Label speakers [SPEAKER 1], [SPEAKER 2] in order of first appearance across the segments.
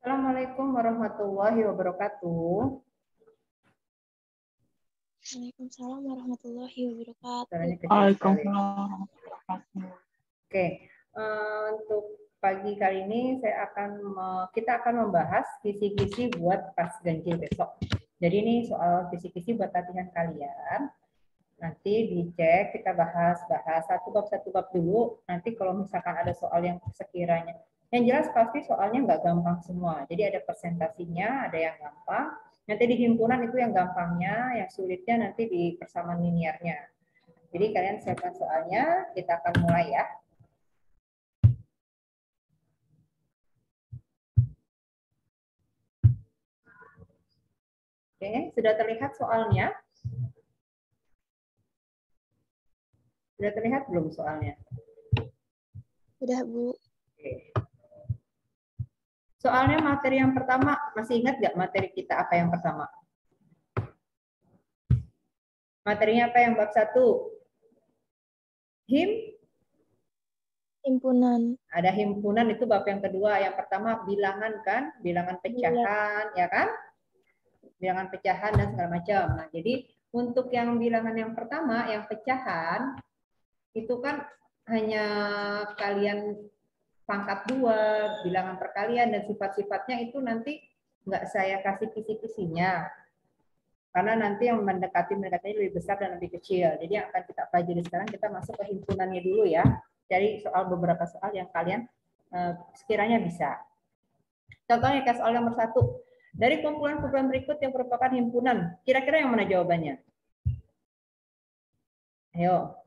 [SPEAKER 1] Assalamualaikum warahmatullahi wabarakatuh.
[SPEAKER 2] Waalaikumsalam warahmatullahi wabarakatuh.
[SPEAKER 1] Suaranya kecil sekali.
[SPEAKER 3] Waalaikumsalam warahmatullahi
[SPEAKER 1] Oke, untuk pagi kali ini kita akan membahas kisi-kisi buat pas ganjil besok. Jadi ini soal kisi-kisi buat latihan kalian. Nanti dicek, kita bahas satu bab dulu. Nanti kalau misalkan ada soal yang sekiranya, yang jelas pasti soalnya nggak gampang semua. Jadi ada presentasinya, ada yang gampang. Nanti di himpunan itu yang gampangnya, yang sulitnya nanti di persamaan linearnya. Jadi kalian siapkan soalnya, kita akan mulai ya. Oke, sudah terlihat soalnya? Sudah terlihat belum soalnya?
[SPEAKER 2] Sudah, Bu.
[SPEAKER 1] Oke. Soalnya materi yang pertama, masih ingat nggak materi kita apa yang pertama? Materinya apa yang bab 1?
[SPEAKER 2] Himpunan.
[SPEAKER 1] Ada himpunan itu bab yang kedua. Yang pertama bilangan kan, bilangan pecahan, ya kan? Bilangan pecahan dan segala macam. Nah, jadi untuk yang bilangan yang pertama, yang pecahan, itu kan hanya kalian pangkat 2, bilangan perkalian dan sifat-sifatnya itu nanti nggak saya kasih kisi-kisinya. Karena nanti yang mendekatinya lebih besar dan lebih kecil. Jadi yang akan kita pelajari sekarang, kita masuk ke himpunannya dulu ya. Jadi beberapa soal yang kalian sekiranya bisa. Contohnya kayak soal nomor 1. Dari kumpulan-kumpulan berikut yang merupakan himpunan, kira-kira yang mana jawabannya? Ayo.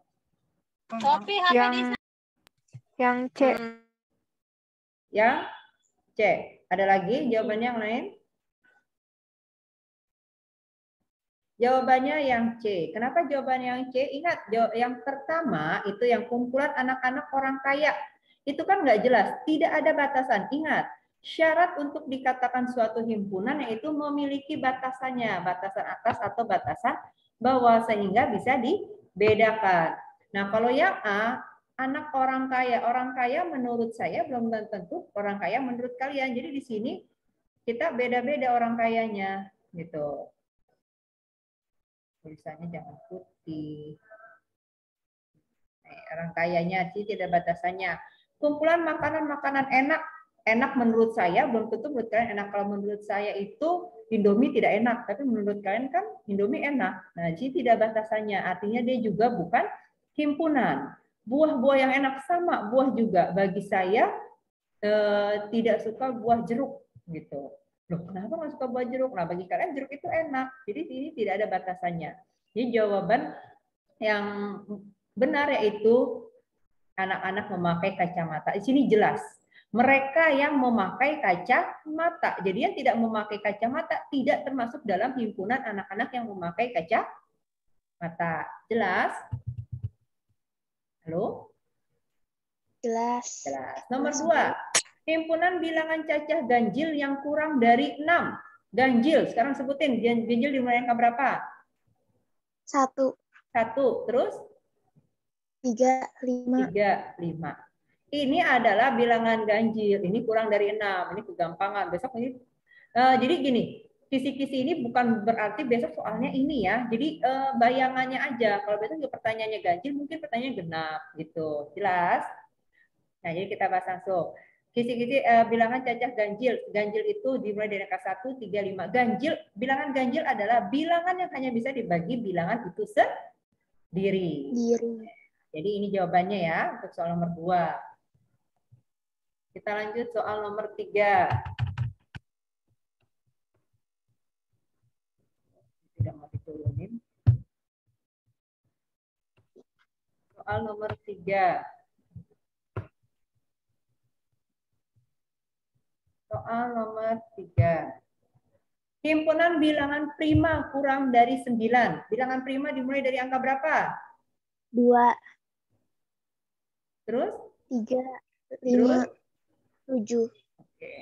[SPEAKER 3] Yang C.
[SPEAKER 1] Yang C. Ada lagi jawabannya yang lain? Jawabannya yang C. Kenapa jawabannya yang C? Ingat, yang pertama itu yang kumpulan anak-anak orang kaya. Itu kan nggak jelas, tidak ada batasan. Ingat, syarat untuk dikatakan suatu himpunan yaitu memiliki batasannya, batasan atas atau batasan bawah, sehingga bisa dibedakan. Nah, kalau yang A, anak orang kaya menurut saya belum tentu orang kaya menurut kalian. Jadi di sini kita beda-beda orang kayanya, gitu. Tulisannya jangan putih. Orang kayanya sih tidak batasannya. Kumpulan makanan-makanan enak menurut saya, belum tentu menurut kalian enak. Kalau menurut saya itu Indomie tidak enak, tapi menurut kalian kan Indomie enak. Nah, jadi tidak batasannya, artinya dia juga bukan himpunan. Buah-buah yang enak sama buah juga. Bagi saya tidak suka buah jeruk gitu. Loh, kenapa nggak suka buah jeruk? Nah, bagi kalian jeruk itu enak. Jadi ini tidak ada batasannya. Jadi jawaban yang benar yaitu anak-anak memakai kacamata. Di sini jelas. Mereka yang memakai kacamata. Jadi yang tidak memakai kacamata tidak termasuk dalam himpunan anak-anak yang memakai kacamata. Jelas? Halo?
[SPEAKER 2] Jelas.
[SPEAKER 1] Jelas. Nomor 2. Himpunan bilangan cacah ganjil yang kurang dari 6. Ganjil. Sekarang sebutin. Ganjil dimulai angka berapa?
[SPEAKER 2] 1.
[SPEAKER 1] 1. Terus?
[SPEAKER 2] 3, 5.
[SPEAKER 1] 3, 5. Ini adalah bilangan ganjil. Ini kurang dari 6. Ini kegampangan. Besok ini. Jadi gini. Kisi-kisi ini bukan berarti besok soalnya ini ya. Jadi bayangannya aja. Kalau besok pertanyaannya ganjil, mungkin pertanyaannya genap. Gitu. Jelas? Nah, jadi kita bahas langsung. Kisi-kisi bilangan cacah ganjil. Ganjil itu dimulai dari angka 1, 3, 5. Bilangan ganjil adalah bilangan yang hanya bisa dibagi bilangan itu sendiri. Jadi ini jawabannya ya untuk soal nomor 2. Kita lanjut soal nomor 3. Tidak mau diturunin. Soal nomor 3. Soal nomor 3. Himpunan bilangan prima kurang dari 9. Bilangan prima dimulai dari angka berapa?
[SPEAKER 2] 2.
[SPEAKER 1] Terus?
[SPEAKER 2] 3, 5,
[SPEAKER 1] Terus?
[SPEAKER 2] 7.
[SPEAKER 1] Oke.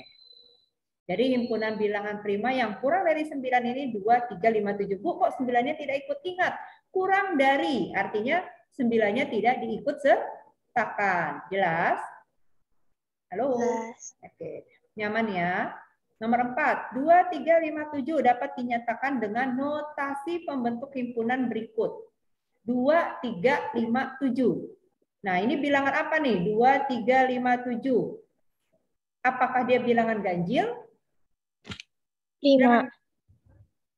[SPEAKER 1] Jadi himpunan bilangan prima yang kurang dari 9 ini 2, 3, 5, 7. Bu, kok 9-nya tidak ikut? Ingat, kurang dari. Artinya 9-nya tidak diikut sertakan. Jelas? Halo?
[SPEAKER 2] Jelas.
[SPEAKER 1] Oke. Nyaman ya? Nomor 4, 2, 3, 5, 7 dapat dinyatakan dengan notasi pembentuk himpunan berikut. 2, 3, 5, 7. Nah, ini bilangan apa nih? 2, 3, 5, 7. Apakah dia bilangan ganjil?
[SPEAKER 2] 5.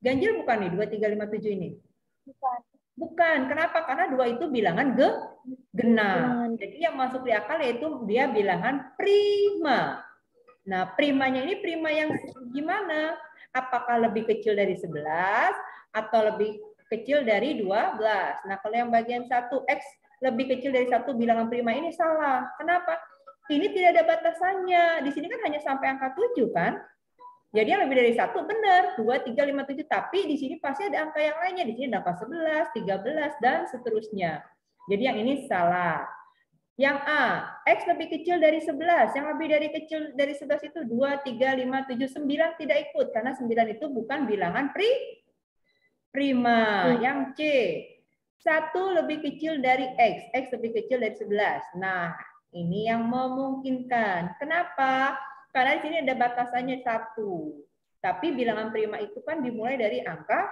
[SPEAKER 1] Ganjil bukan nih, 2, 3, 5, 7 ini?
[SPEAKER 2] Bukan.
[SPEAKER 1] Bukan. Kenapa? Karena 2 itu bilangan genap. Jadi yang masuk di akal yaitu dia bilangan prima. Nah, primanya ini prima yang gimana? Apakah lebih kecil dari 11 atau lebih kecil dari 12? Nah, kalau yang bagian 1 X lebih kecil dari 1 bilangan prima ini salah. Kenapa? Ini tidak ada batasannya. Di sini kan hanya sampai angka 7 kan? Jadi yang lebih dari 1 benar, 2, 3, 5, 7. Tapi di sini pasti ada angka yang lainnya. Di sini ada angka 11, 13, dan seterusnya. Jadi yang ini salah. Yang A, X lebih kecil dari 11. Yang lebih dari kecil dari 11 itu 2, 3, 5, 7, 9 tidak ikut. Karena 9 itu bukan bilangan prima. Yang C, 1 lebih kecil dari X. X lebih kecil dari 11. Nah, ini yang memungkinkan. Kenapa? Karena di sini ada batasannya 1. Tapi bilangan prima itu kan dimulai dari angka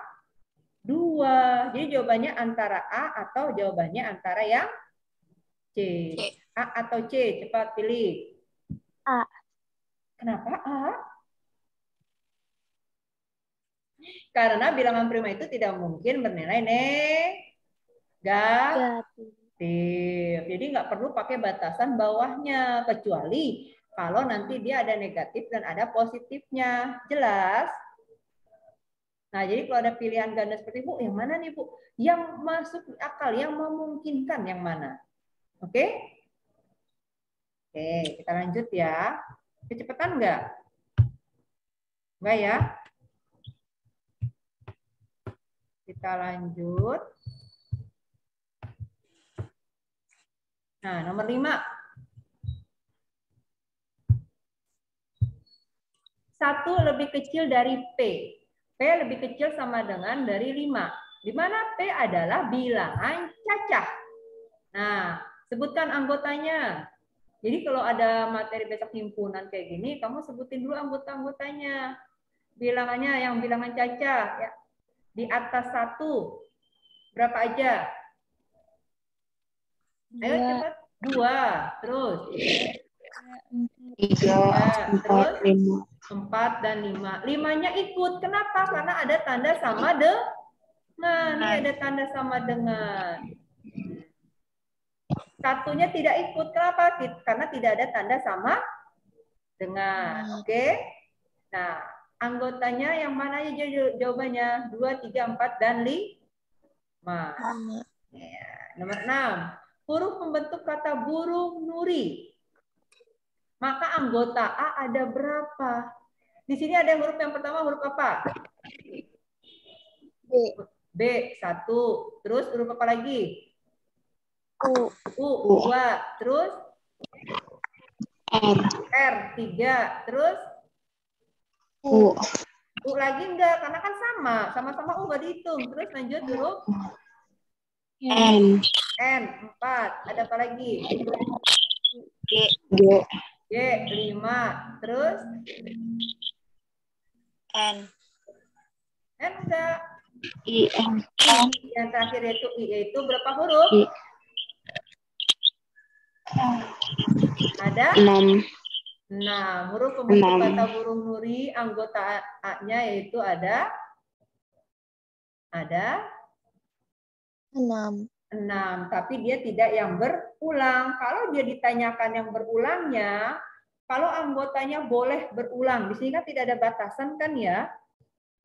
[SPEAKER 1] 2. Jadi jawabannya antara A atau jawabannya antara yang C. A atau C? Cepat pilih.
[SPEAKER 2] A.
[SPEAKER 1] Kenapa A? Karena bilangan prima itu tidak mungkin bernilai negatif. Jadi nggak perlu pakai batasan bawahnya. Kecuali kalau nanti dia ada negatif dan ada positifnya. Jelas? Nah, jadi kalau ada pilihan ganda seperti Bu, yang mana nih Bu? Yang masuk akal, yang memungkinkan yang mana? Oke? Oke, kita lanjut ya. Kecepatan enggak? Enggak ya? Kita lanjut. Nah, nomor 5. 1 lebih kecil dari P. P lebih kecil sama dengan dari 5. Di mana P adalah bilangan cacah. Nah, sebutkan anggotanya. Jadi kalau ada materi besok himpunan kayak gini, kamu sebutin dulu anggota-anggotanya. Bilangannya yang bilangan cacah. Ya. Di atas 1. Berapa aja? Ayo cepat. 2. Terus.
[SPEAKER 3] 3, 4, 5.
[SPEAKER 1] 4 dan 5. 5-nya ikut. Kenapa? Karena ada tanda sama dengan. Ini ada tanda sama dengan. 1-nya tidak ikut. Kenapa? Karena tidak ada tanda sama dengan. Oke? Nah, anggotanya yang mana aja jawabannya? 2, 3, 4, dan 5. Ya. Nomor 6. Huruf pembentuk kata burung nuri. Maka anggota A ada berapa? Di sini ada huruf yang pertama huruf apa?
[SPEAKER 2] B.
[SPEAKER 1] B, 1. Terus huruf apa lagi?
[SPEAKER 2] U.
[SPEAKER 1] U, 2. Terus? R, 3. Terus?
[SPEAKER 2] U.
[SPEAKER 1] U lagi enggak? Karena kan sama. Sama-sama U nggak dihitung. Terus lanjut huruf?
[SPEAKER 3] N.
[SPEAKER 1] N, 4. Ada apa lagi?
[SPEAKER 3] G.
[SPEAKER 1] G, 5. Terus?
[SPEAKER 3] N.
[SPEAKER 1] N enggak?
[SPEAKER 3] I. N.
[SPEAKER 1] Yang terakhir yaitu I. Yaitu berapa huruf?
[SPEAKER 3] I.
[SPEAKER 1] Ada?
[SPEAKER 3] 6.
[SPEAKER 1] 6. Huruf pembentuk kata burung nuri, anggota A-nya yaitu ada
[SPEAKER 2] 6.
[SPEAKER 1] 6. Tapi dia tidak yang berulang. Kalau dia ditanyakan yang berulangnya, kalau anggotanya boleh berulang. Di sini kan tidak ada batasan kan ya.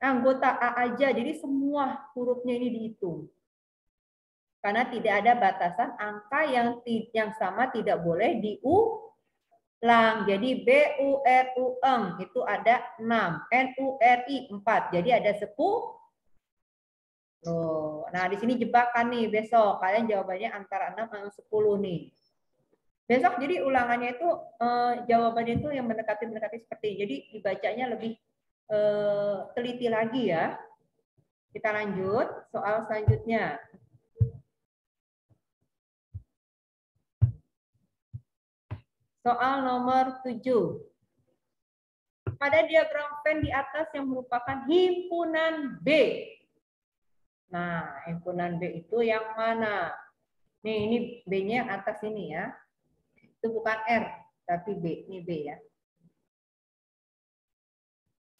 [SPEAKER 1] Anggota A aja, jadi semua hurufnya ini dihitung. Karena tidak ada batasan angka yang sama tidak boleh diulang. Jadi B, U, R, U, Eng itu ada 6. N, U, R, I 4. Jadi ada 10. Tuh. Nah, di sini jebakan nih besok. Kalian jawabannya antara 6 dan 10 nih. Besok jadi ulangannya itu jawabannya itu yang mendekati seperti ini. Jadi dibacanya lebih teliti lagi ya. Kita lanjut soal selanjutnya. Soal nomor 7. pada diagram Venn di atas yang merupakan himpunan B. Nah, himpunan B itu yang mana? Nih, ini B-nya yang atas ini ya. Itu bukan R, tapi B. Ini B ya.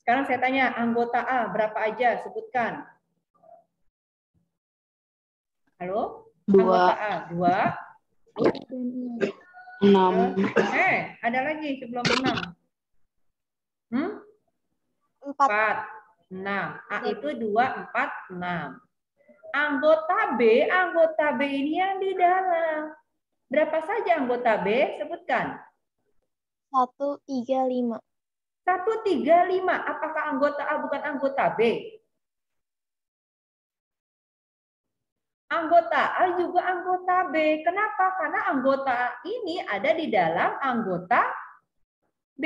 [SPEAKER 1] Sekarang saya tanya, anggota A berapa aja? Sebutkan. Halo?
[SPEAKER 3] 2,
[SPEAKER 1] Anggota A, 2.
[SPEAKER 3] 6,
[SPEAKER 1] Ada lagi sebelum 6.
[SPEAKER 2] 4.
[SPEAKER 1] 4, 6. A itu 2, 4, 6. Anggota B ini yang di dalam. Berapa saja anggota B? Sebutkan.
[SPEAKER 2] 1, 3, 5.
[SPEAKER 1] 1, 3, 5. Apakah anggota A bukan anggota B? Anggota A juga anggota B. Kenapa? Karena anggota A ini ada di dalam anggota B.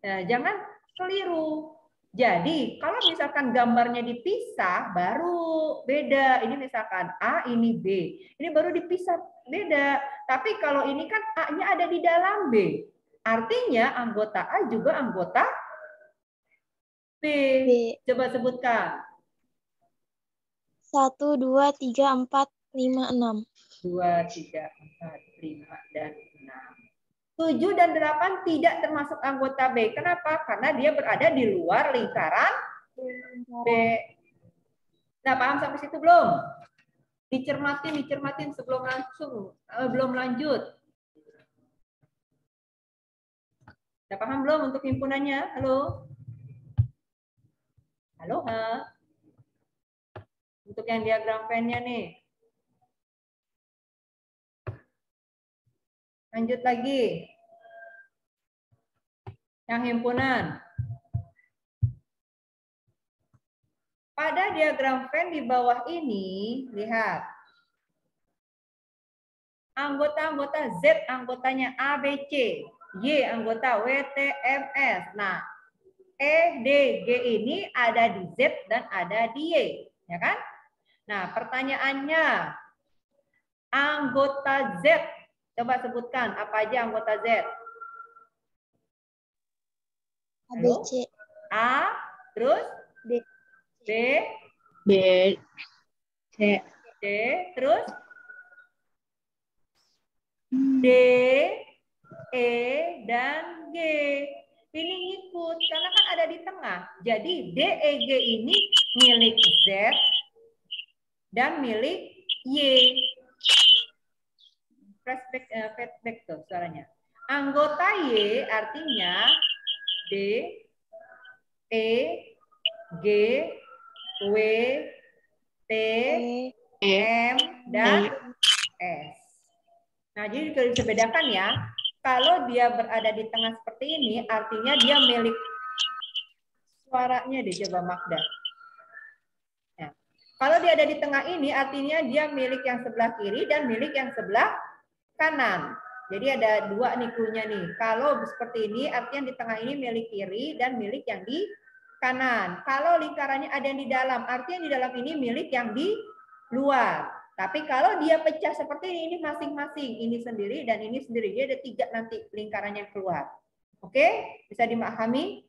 [SPEAKER 1] Nah, jangan keliru. Jadi, kalau misalkan gambarnya dipisah, baru beda. Ini misalkan A, ini B. Ini baru dipisah, beda. Tapi kalau ini kan A-nya ada di dalam B. Artinya anggota A juga anggota B. Coba sebutkan.
[SPEAKER 2] 1, 2, 3, 4, 5, 6.
[SPEAKER 1] 2, 3, 4, 5, dan 6. 7 dan 8 tidak termasuk anggota B. Kenapa? Karena dia berada di luar lingkaran B. Nah, paham sampai situ belum? Dicermatin sebelum belum lanjut. Sudah paham belum untuk himpunannya? Halo? Halo, ha? Untuk yang diagram Venn-nya nih. Lanjut lagi. Yang himpunan. Pada diagram Venn di bawah ini, lihat. Anggota-anggota Z, anggotanya A, B, C. Y, anggota W, T, M, S. Nah, E, D, G ini ada di Z dan ada di Y. Ya kan? Nah, pertanyaannya, anggota Z. Coba sebutkan apa aja anggota Z.
[SPEAKER 2] A, B, C.
[SPEAKER 1] A, terus
[SPEAKER 2] B,
[SPEAKER 1] B,
[SPEAKER 3] B, C,
[SPEAKER 1] C, terus D, E, dan G. Ini ngikut, karena kan ada di tengah. Jadi D, E, G ini milik Z dan milik Y. Feedback tuh suaranya. Anggota Y artinya D, E, G, W, T, M, dan S. Nah, jadi kalau bisa bedakan ya, kalau dia berada di tengah seperti ini, artinya dia milik suaranya deh, coba Magda. Ya. Kalau dia ada di tengah ini, artinya dia milik yang sebelah kiri dan milik yang sebelah kanan. Jadi ada dua nih cluenya nih. Kalau seperti ini, artinya di tengah ini milik kiri dan milik yang di kanan. Kalau lingkarannya ada yang di dalam, artinya di dalam ini milik yang di luar. Tapi kalau dia pecah seperti ini masing-masing. Ini sendiri dan ini sendiri. Dia ada 3 nanti lingkarannya yang keluar. Oke? Bisa dimahami?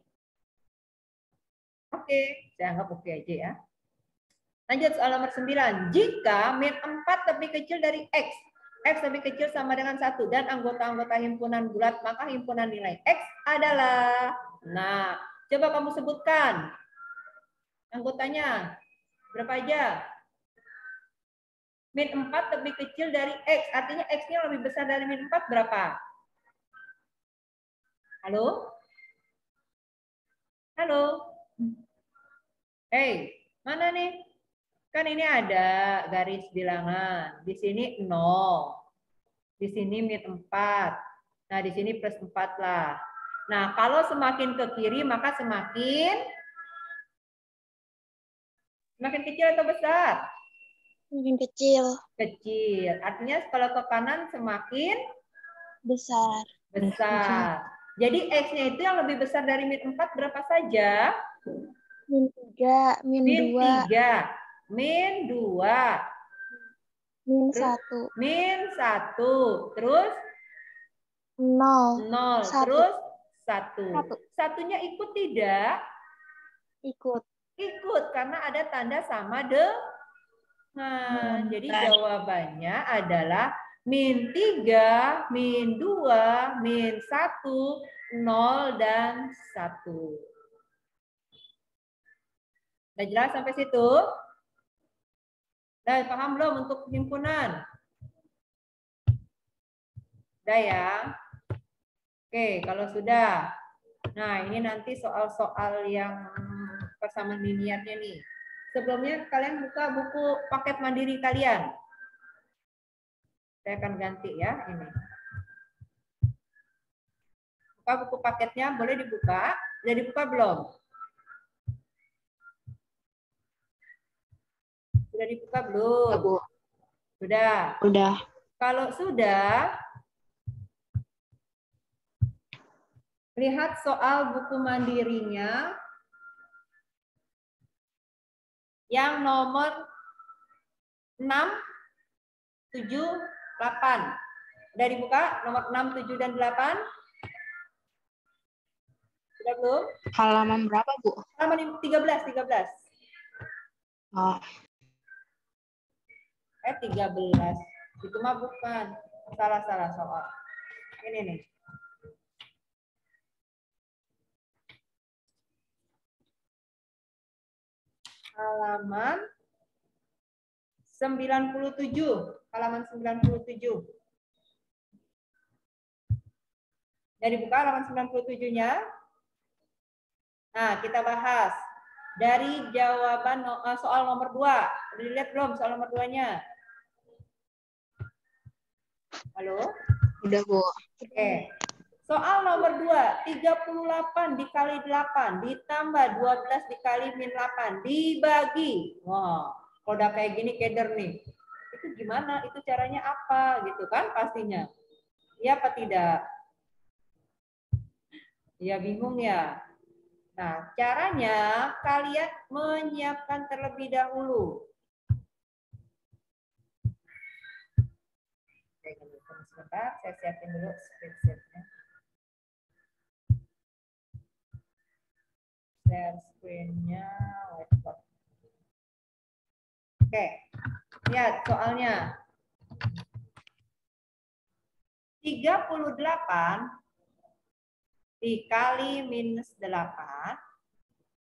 [SPEAKER 1] Oke. Saya anggap oke aja ya. Lanjut soal nomor 9. Jika min 4 lebih kecil dari X, X lebih kecil sama dengan 1, dan anggota-anggota himpunan bulat, maka himpunan nilai X adalah... Nah, coba kamu sebutkan. Anggotanya berapa aja? Min 4 lebih kecil dari X. Artinya X-nya lebih besar dari min 4 berapa? Halo? Halo? Hey, mana nih? Kan ini ada garis bilangan. Di sini 0. Di sini min 4. Nah, di sini plus 4 lah. Nah, kalau semakin ke kiri, maka semakin kecil atau besar?
[SPEAKER 2] Semakin kecil.
[SPEAKER 1] Kecil. Artinya kalau ke kanan semakin
[SPEAKER 2] Besar.
[SPEAKER 1] besar. Jadi X-nya itu yang lebih besar dari min 4 berapa saja?
[SPEAKER 2] Min 3, min 2.
[SPEAKER 1] 3. Min 2.
[SPEAKER 2] Min 1.
[SPEAKER 1] Min 1. Terus?
[SPEAKER 2] 0.
[SPEAKER 1] 0.
[SPEAKER 2] 1.
[SPEAKER 1] Terus? 1.
[SPEAKER 2] Satu.
[SPEAKER 1] Satunya ikut tidak?
[SPEAKER 2] Ikut.
[SPEAKER 1] Ikut, karena ada tanda sama dengan. Jadi jawabannya adalah -3, -2, -1, 0, dan 1. Udah jelas sampai situ? Udah paham belum untuk himpunan? Udah ya? Oke, kalau sudah. Nah, ini nanti soal-soal yang persamaan liniarnya nih. Sebelumnya kalian buka buku paket mandiri kalian. Saya akan ganti ya ini. Buka buku paketnya, boleh dibuka? Sudah dibuka belum? Sudah dibuka belum?
[SPEAKER 3] Bu.
[SPEAKER 1] Sudah.
[SPEAKER 3] Udah.
[SPEAKER 1] Kalau sudah, lihat soal buku mandirinya yang nomor 6, 7, 8. Sudah dibuka nomor 6, 7, dan 8? Sudah belum?
[SPEAKER 3] Halaman berapa, Bu?
[SPEAKER 1] Halaman 13, 13.
[SPEAKER 3] Oh,
[SPEAKER 1] 13. Itu mah bukan. Salah soal. Ini nih. Halaman 97. Halaman 97. Jadi buka halaman 97-nya. Nah, kita bahas dari jawaban soal nomor 2. Udah dilihat belum soal nomor 2-nya? Halo?
[SPEAKER 3] udah, Bu.
[SPEAKER 1] Oke. Soal nomor 2, 38 dikali 8 ditambah 12 dikali min 8 dibagi. Wah, kalau udah kayak gini keder nih. Itu gimana? Itu caranya apa gitu kan pastinya. Iya apa tidak? Ya bingung ya. Nah, caranya kalian menyiapkan terlebih dahulu. Sebentar, saya siapin dulu screenshot-nya. Share screen-nya whiteboard. Oke, lihat soalnya. 38 dikali minus 8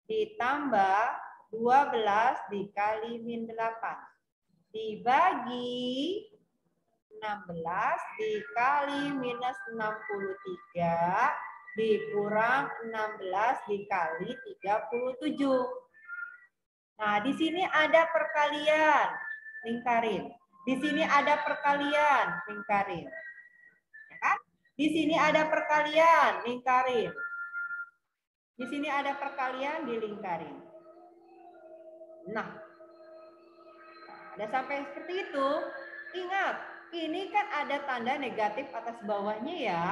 [SPEAKER 1] ditambah 12 dikali min 8 dibagi 16 dikali minus 63 dikurang 16 dikali 37. Nah, di sini ada perkalian, lingkarin. Di sini ada perkalian, lingkarin. Ya kan? Di sini ada perkalian, lingkarin. Di sini ada perkalian, dilingkarin. Nah, udah sampai seperti itu. Ingat, ini kan ada tanda negatif atas bawahnya ya.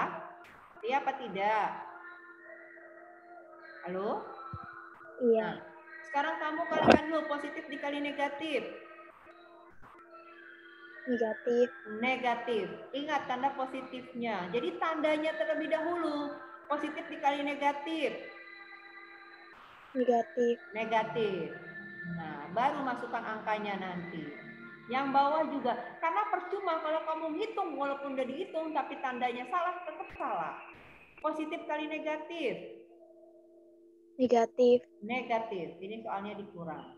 [SPEAKER 1] Iya apa tidak? Halo?
[SPEAKER 2] Iya.
[SPEAKER 1] Nah, sekarang kamu kalikan dulu positif dikali negatif.
[SPEAKER 2] Negatif.
[SPEAKER 1] Negatif. Ingat tanda positifnya. Jadi tandanya terlebih dahulu. Positif dikali negatif.
[SPEAKER 2] Negatif.
[SPEAKER 1] Negatif. Nah, baru masukkan angkanya nanti. Yang bawah juga. Karena percuma kalau kamu hitung walaupun udah dihitung tapi tandanya salah, tetap salah. Positif kali negatif.
[SPEAKER 2] Negatif.
[SPEAKER 1] Negatif. Ini soalnya dikurang.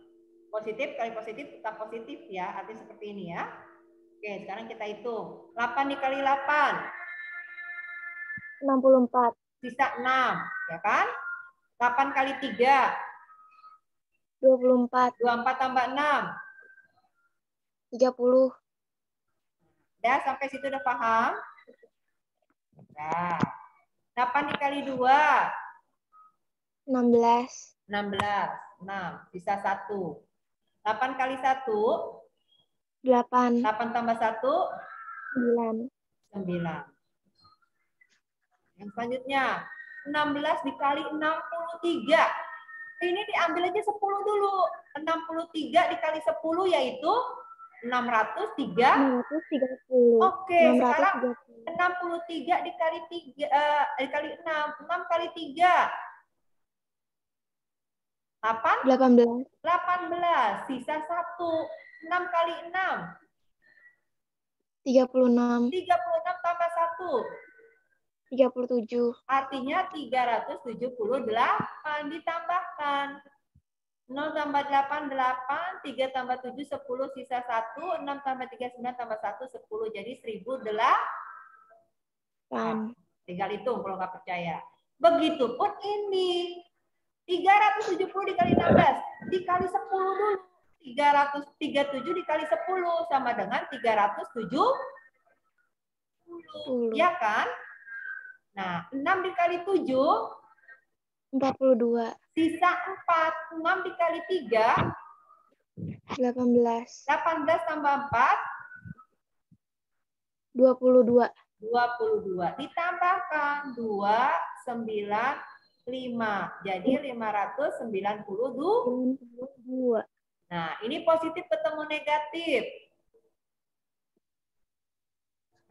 [SPEAKER 1] Positif kali positif tetap positif ya. Artinya seperti ini ya. Oke, sekarang kita hitung. 8 dikali 8.
[SPEAKER 2] 64.
[SPEAKER 1] Sisa 6. Ya kan? 8 kali 3.
[SPEAKER 2] 24.
[SPEAKER 1] 24 tambah 6.
[SPEAKER 2] 30.
[SPEAKER 1] Udah sampai situ udah paham? Nah. 8 dikali 2.
[SPEAKER 2] 16.
[SPEAKER 1] 16. 6. Sisa 1. 8 kali 1.
[SPEAKER 2] 8.
[SPEAKER 1] 8 tambah 1.
[SPEAKER 2] 9.
[SPEAKER 1] 9. Yang selanjutnya. 16 dikali 63. Ini diambil aja 10 dulu. 63 dikali 10 yaitu 603.
[SPEAKER 2] 630.
[SPEAKER 1] Oke, sekarang
[SPEAKER 2] 630.
[SPEAKER 1] 63 dikali 6 kali 3.
[SPEAKER 2] 18.
[SPEAKER 1] 18. Sisa 1. 6 kali 6.
[SPEAKER 2] 36.
[SPEAKER 1] 36 tambah 1.
[SPEAKER 2] 37.
[SPEAKER 1] Artinya 378 ditambahkan. 0 tambah 8, 8. 3 tambah 7, 10. Sisa 1. 6 tambah 3, 9 tambah 1, 10. Jadi 1008. Tinggal hitung kalau nggak percaya. Begitupun ini. 370 dikali 16. Dikali 10 dulu. 337 dikali 10 sama dengan 370. Ya kan? Nah, 6 dikali 7.
[SPEAKER 2] 42.
[SPEAKER 1] Sisa 4. 6 dikali 3.
[SPEAKER 2] 18.
[SPEAKER 1] 18 tambah 4.
[SPEAKER 2] 22.
[SPEAKER 1] 22. Ditambahkan 2, 9, 5. Jadi 592. Nah, ini positif ketemu negatif.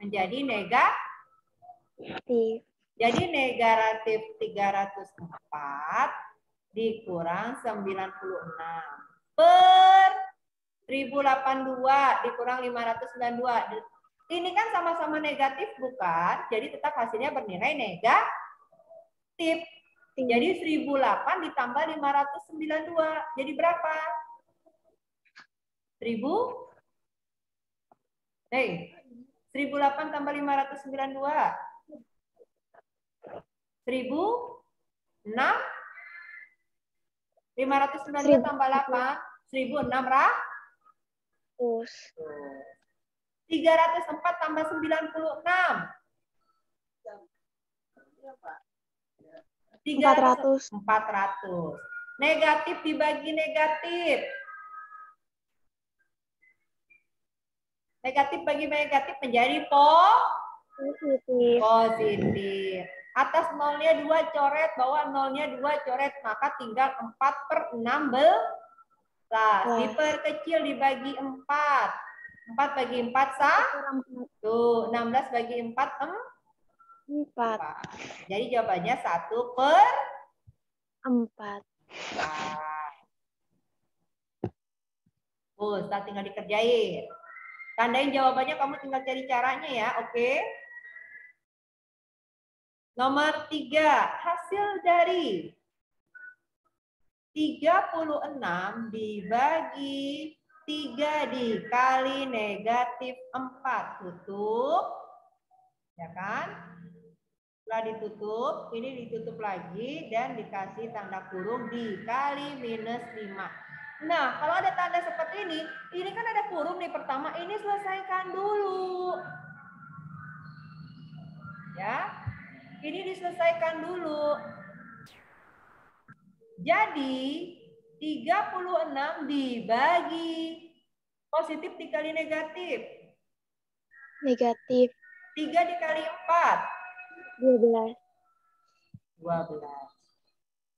[SPEAKER 1] Menjadi negatif. Jadi negatif 304 dikurang 96 per 1082 dikurang 592. Ini kan sama-sama negatif bukan? Jadi tetap hasilnya bernilai negatif. Jadi 1008 ditambah 592. Jadi berapa? 1008 tambah 592. 1006. 592 tambah 8. 1600. 304 tambah 96. 400. Negatif dibagi negatif. Negatif bagi negatif menjadi positif. Atas nolnya 2 coret, bawah nolnya 2 coret, maka tinggal 4/16. Diperkecil dibagi 4. 4 bagi 4 sah? Tuh, 16 bagi 4, 4. Jadi jawabannya 1/4. Ustaz tinggal dikerjain. Tandain jawabannya, kamu tinggal cari caranya ya, oke? Nomor 3, hasil dari 36 dibagi 3 dikali negatif 4. Tutup. Ya kan? Setelah ditutup, ini ditutup lagi dan dikasih tanda kurung dikali minus 5. Nah, kalau ada tanda seperti ini kan ada kurung nih pertama, ini selesaikan dulu. Ya. Ini diselesaikan dulu. Jadi 36 dibagi positif dikali negatif.
[SPEAKER 2] Negatif.
[SPEAKER 1] 3 dikali 4.
[SPEAKER 2] 12.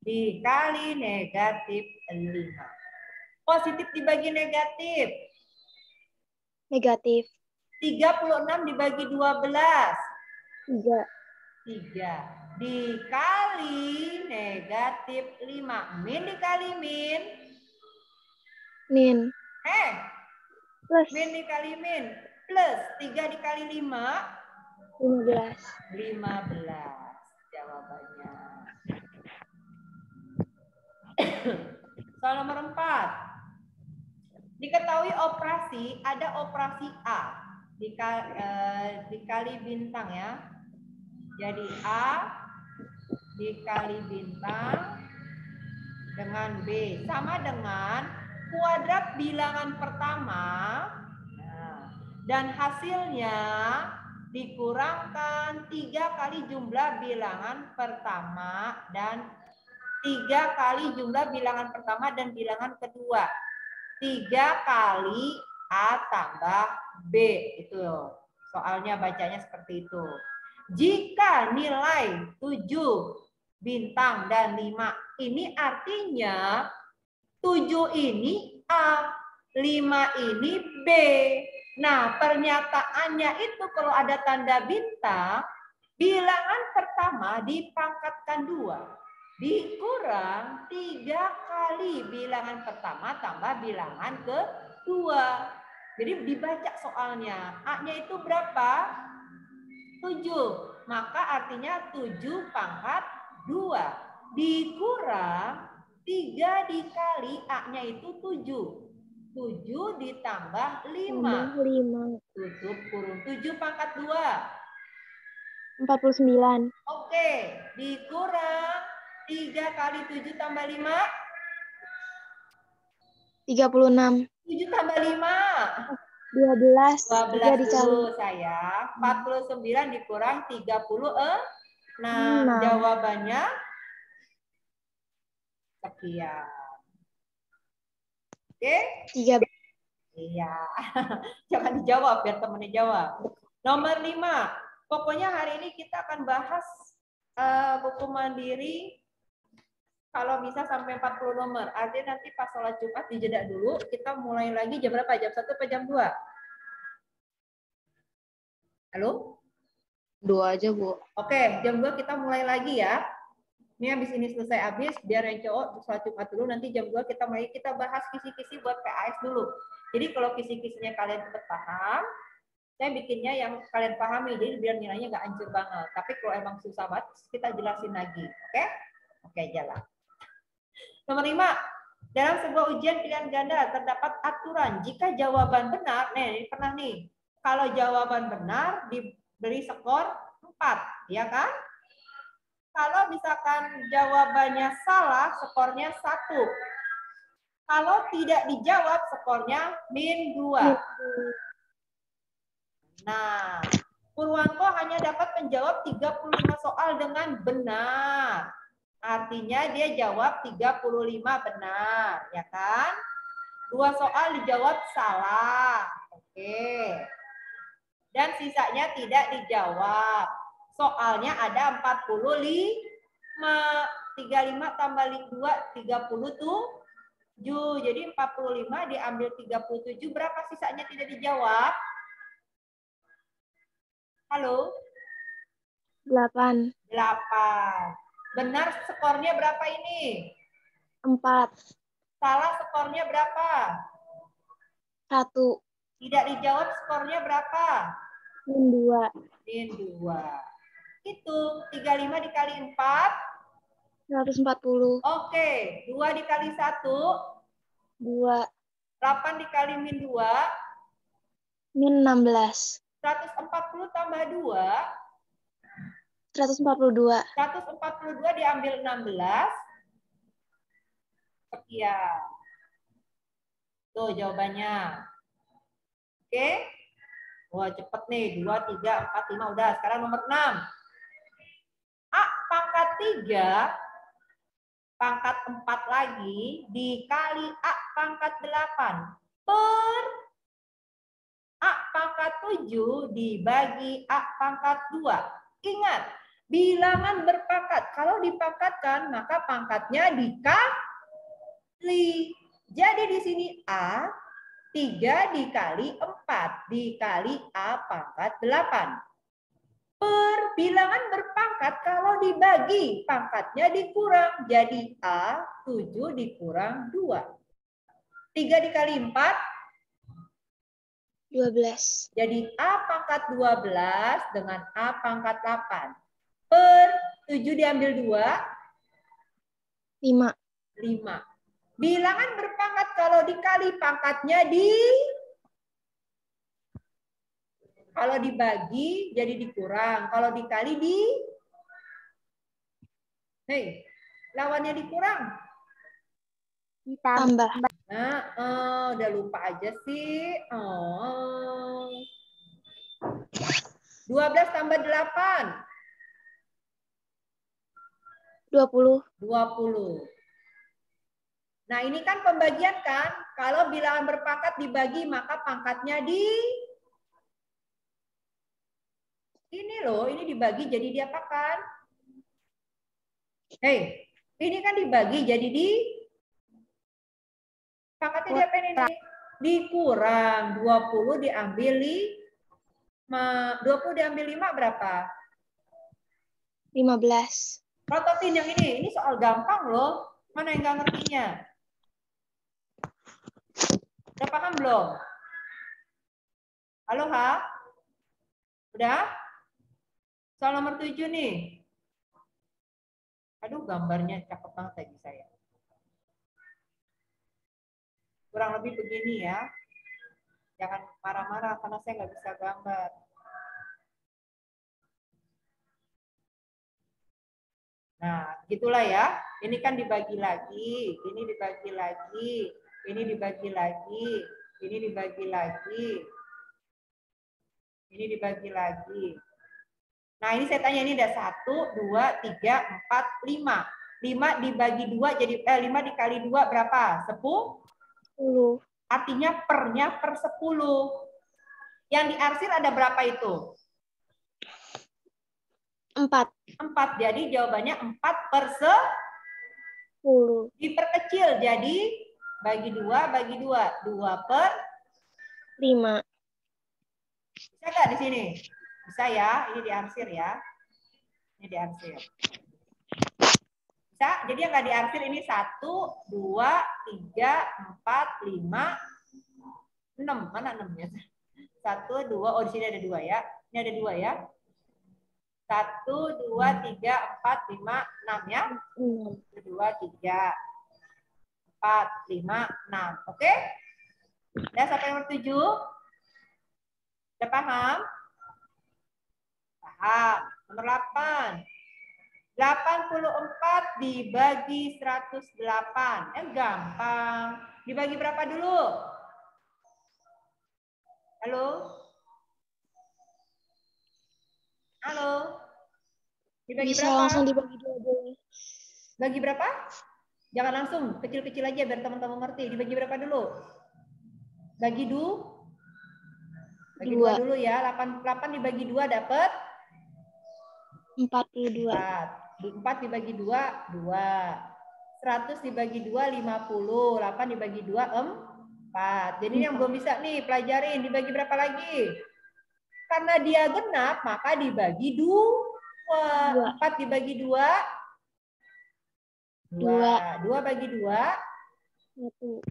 [SPEAKER 1] Dikali negatif 5. Positif dibagi negatif.
[SPEAKER 2] Negatif.
[SPEAKER 1] 36 dibagi 12.
[SPEAKER 2] 3.
[SPEAKER 1] Dikali negatif 5. Min dikali min.
[SPEAKER 2] Plus.
[SPEAKER 1] Min dikali min. Plus 3 dikali 5.
[SPEAKER 2] 15.
[SPEAKER 1] 15 jawabannya. Soal nomor 4. Diketahui operasi, ada operasi A. Dikali bintang ya. Jadi A dikali bintang dengan B sama dengan kuadrat bilangan pertama. Nah, dan hasilnya dikurangkan 3 kali jumlah bilangan pertama dan 3 kali jumlah bilangan pertama dan bilangan kedua. 3 kali A tambah B. Itu soalnya bacanya seperti itu. Jika nilai 7 bintang dan 5 ini artinya 7 ini A, 5 ini B. Nah, pernyataannya itu kalau ada tanda bintang, bilangan pertama dipangkatkan 2. Dikurang 3 kali bilangan pertama tambah bilangan kedua. Jadi dibaca soalnya. A-nya itu berapa? 7. Maka artinya 7 pangkat 2. Dikurang 3 dikali A-nya itu 7. 7 ditambah 5.
[SPEAKER 2] 5.
[SPEAKER 1] Tutup kurung. 7 pangkat 2.
[SPEAKER 2] 49.
[SPEAKER 1] Oke. Dikurang 3 kali 7 tambah 5.
[SPEAKER 2] 36.
[SPEAKER 1] 7 tambah 5.
[SPEAKER 2] 12.
[SPEAKER 1] 12
[SPEAKER 2] dikali.
[SPEAKER 1] dulu sayang. 49 dikurang 36. Jawabannya sekian. Oke?
[SPEAKER 2] 13.
[SPEAKER 1] Iya. Jangan dijawab biar temennya jawab. Nomor 5. Pokoknya hari ini kita akan bahas buku mandiri kalau bisa sampai 40 nomor. Artinya nanti pas sholat Jumat dijeda dulu. Kita mulai lagi jam berapa? Jam 1 atau jam 2? Halo?
[SPEAKER 3] 2 aja, Bu.
[SPEAKER 1] Oke, jam 2 kita mulai lagi ya. Ini habis ini selesai habis, biar yang cowok sholat Jumat dulu. Nanti jam 2 kita mulai, kita bahas kisi-kisi buat PAS dulu. Jadi kalau kisi-kisinya kalian cepat paham, saya bikinnya yang kalian pahami. Jadi biar nilainya nggak hancur banget. Tapi kalau emang susah banget, kita jelasin lagi. Oke? Oke, jalan. Nomor 5. Dalam sebuah ujian pilihan ganda terdapat aturan. Jika jawaban benar, ini pernah nih. Kalau jawaban benar diberi skor 4, ya kan? Kalau misalkan jawabannya salah, skornya 1. Kalau tidak dijawab, skornya -2. Nah, Purwanto hanya dapat menjawab 35 soal dengan benar. Artinya dia jawab 35 benar, ya kan? 2 soal dijawab salah. Oke. Dan sisanya tidak dijawab. Soalnya ada 45. 35 tambah 2, 37. Jadi 45 diambil 37. Berapa sisanya tidak dijawab? Halo?
[SPEAKER 2] 8.
[SPEAKER 1] 8. Benar skornya berapa ini?
[SPEAKER 2] 4.
[SPEAKER 1] Salah skornya berapa?
[SPEAKER 2] 1.
[SPEAKER 1] Tidak dijawab skornya berapa?
[SPEAKER 2] -2.
[SPEAKER 1] -2. Itu 35 dikali 4.
[SPEAKER 2] 140.
[SPEAKER 1] Oke, 2 dikali 1.
[SPEAKER 2] 2.
[SPEAKER 1] 8 dikali -2.
[SPEAKER 2] -16.
[SPEAKER 1] 140 tambah 2.
[SPEAKER 2] 142.
[SPEAKER 1] 142 diambil 16. Sekian. Tuh jawabannya. Oke. Wah, cepet nih. 2, 3, 4, 5. Udah. Sekarang nomor 6. A pangkat 3 pangkat 4 lagi dikali A pangkat 8 per A pangkat 7 dibagi A pangkat 2. Ingat, bilangan berpangkat. Kalau dipangkatkan, maka pangkatnya dikali. Jadi di sini A 3 dikali 4 dikali A pangkat 8. Per bilangan berpangkat kalau dibagi pangkatnya dikurang. Jadi A 7 dikurang 2. 3 dikali 4.
[SPEAKER 2] 12.
[SPEAKER 1] Jadi A pangkat 12 dengan A pangkat 8. Per 7 diambil 2.
[SPEAKER 2] 5.
[SPEAKER 1] 5. Bilangan berpangkat kalau dikali pangkatnya kalau dibagi jadi dikurang. Kalau dikali hei, lawannya dikurang.
[SPEAKER 2] Ditambah.
[SPEAKER 1] Nah, udah lupa aja sih. 12 tambah 8.
[SPEAKER 2] 20.
[SPEAKER 1] 20. Nah, ini kan pembagian kan? Kalau bilangan berpangkat dibagi, maka pangkatnya ini loh, ini dibagi jadi diapakan? Hei, ini kan dibagi jadi pangkatnya diapain ini? dikurang 20 diambil 20 diambil 5 berapa?
[SPEAKER 2] 15.
[SPEAKER 1] Prototin yang ini soal gampang loh. Mana yang nggak ngertinya? Udah paham belum? Halo, Ha? Udah? Soal nomor 7 nih. Aduh, gambarnya cakep banget lagi saya. Kurang lebih begini ya. Jangan marah-marah karena saya nggak bisa gambar. Nah, gitulah ya. Ini kan dibagi lagi, ini dibagi lagi, ini dibagi lagi, ini dibagi lagi, ini dibagi lagi. Nah, ini saya tanya ini ada 1, 2, 3, 4, 5. 5 dibagi 2 jadi 5 dikali 2 berapa? 10. Artinya pernya per 10. Yang diarsir ada berapa itu?
[SPEAKER 2] 4.
[SPEAKER 1] 4. Jadi jawabannya 4 per 10. Diperkecil jadi bagi 2 bagi 2. 2 per
[SPEAKER 2] 5.
[SPEAKER 1] Bisa nggak di sini? Bisa ya, ini diarsir ya. Ini diarsir. Bisa, jadi yang nggak diarsir ini 1, 2, 3, 4, 5, 6. Mana 6-nya? 1, 2, oh di sini ada 2 ya. Ini ada 2 ya. 1, 2, 3, 4, 5, 6 ya. 1, 2, 3, 4, 5, 6. Oke? Udah sampai nomor 7? Udah paham? Paham. Nomor 8. 84 dibagi 108. Gampang. Dibagi berapa dulu? Halo? Halo? Dibagi
[SPEAKER 2] Bisa
[SPEAKER 1] berapa?
[SPEAKER 2] langsung dibagi 2 dulu.
[SPEAKER 1] Bagi berapa? Jangan langsung, kecil-kecil aja biar teman-teman ngerti. Dibagi berapa dulu? Bagi 2? Bagi 2 dulu ya. 8 dibagi 2 dapat
[SPEAKER 2] 42.
[SPEAKER 1] 4 dibagi 2, 2. 100 dibagi 2, 50. 8 dibagi 2, 4. Jadi yang belum bisa nih, pelajarin. Dibagi berapa lagi? Karena dia genap, maka dibagi 2. 4 dibagi 2, 2. 2 bagi 2,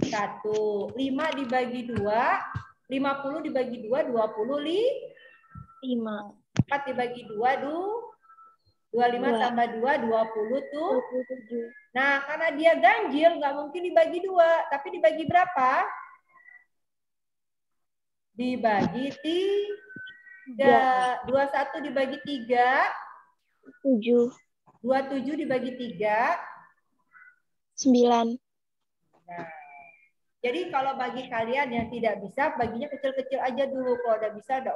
[SPEAKER 1] 1. 5 dibagi 2, 50 dibagi 2, 25. 4 dibagi 2, 25 tambah 2, 20 tuh.
[SPEAKER 2] 27.
[SPEAKER 1] Nah, karena dia ganjil, nggak mungkin dibagi 2. Tapi dibagi berapa? Dibagi 3. 21 dibagi 3.
[SPEAKER 2] 7.
[SPEAKER 1] 27 dibagi 3.
[SPEAKER 2] 9.
[SPEAKER 1] Nah, jadi kalau bagi kalian yang tidak bisa, baginya kecil-kecil aja dulu. Kalau udah bisa, udah